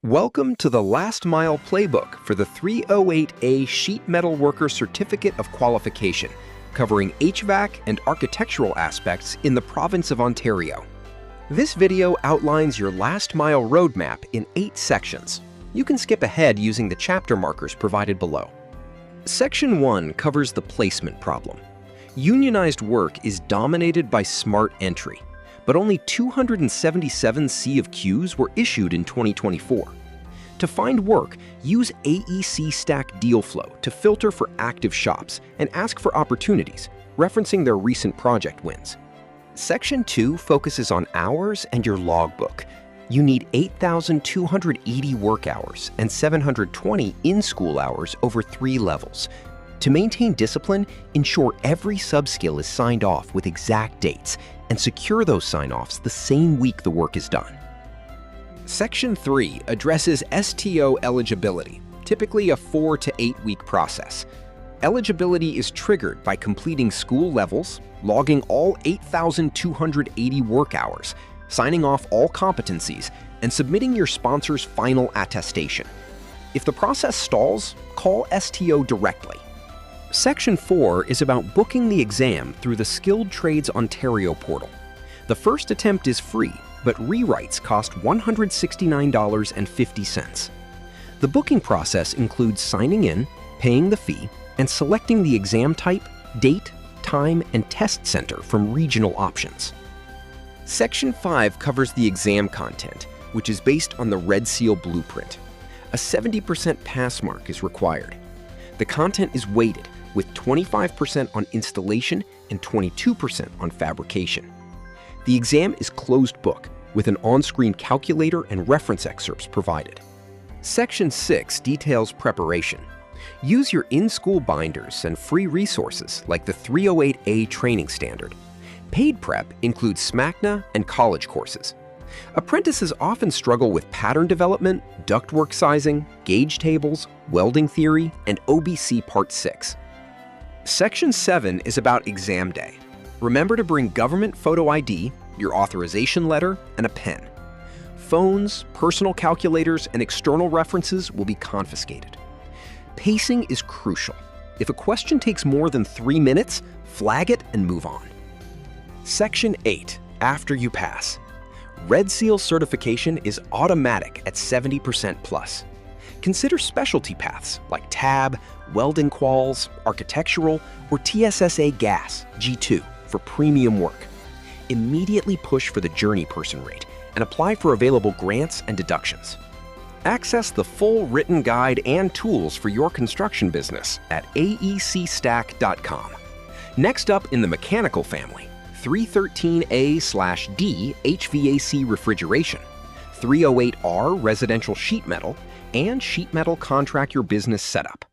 Welcome to the Last Mile Playbook for the 308A Sheet Metal Worker Certificate of Qualification, covering HVAC and architectural aspects in the province of Ontario. This video outlines your last mile roadmap in 8 sections. You can skip ahead using the chapter markers provided below. Section 1 covers the placement problem. Unionized work is dominated by smart entry, but only 277 C of Qs were issued in 2024. To find work, use AEC Stack Deal Flow to filter for active shops and ask for opportunities, referencing their recent project wins. Section 2 focuses on hours and your logbook. You need 8,280 work hours and 720 in-school hours over 3 levels. To maintain discipline, ensure every subskill is signed off with exact dates and secure those sign-offs the same week the work is done. Section 3 addresses STO eligibility, typically a 4 to 8 week process. Eligibility is triggered by completing school levels, logging all 8,280 work hours, signing off all competencies, and submitting your sponsor's final attestation. If the process stalls, call STO directly. Section 4 is about booking the exam through the Skilled Trades Ontario portal. The first attempt is free, but rewrites cost $169.50. The booking process includes signing in, paying the fee, and selecting the exam type, date, time, and test center from regional options. Section 5 covers the exam content, which is based on the Red Seal blueprint. A 70% pass mark is required. The content is weighted, with 25% on installation and 22% on fabrication. The exam is closed book, with an on-screen calculator and reference excerpts provided. Section 6 details preparation. Use your in-school binders and free resources like the 308A Training Standard. Paid prep includes SMACNA and college courses. Apprentices often struggle with pattern development, ductwork sizing, gauge tables, welding theory, and OBC Part 6. Section 7 is about exam day. Remember to bring government photo ID, your authorization letter, and a pen. Phones, personal calculators, and external references will be confiscated. Pacing is crucial. If a question takes more than 3 minutes, flag it and move on. Section 8, after you pass. Red Seal certification is automatic at 70% plus. Consider specialty paths like TAB, welding quals, architectural, or TSSA gas, G2, for premium work. Immediately push for the Journeyperson rate and apply for available grants and deductions. Access the full written guide and tools for your construction business at aecstack.com. Next up in the mechanical family, 313A/D HVAC refrigeration, 308R residential sheet metal, and sheet metal contract your business setup.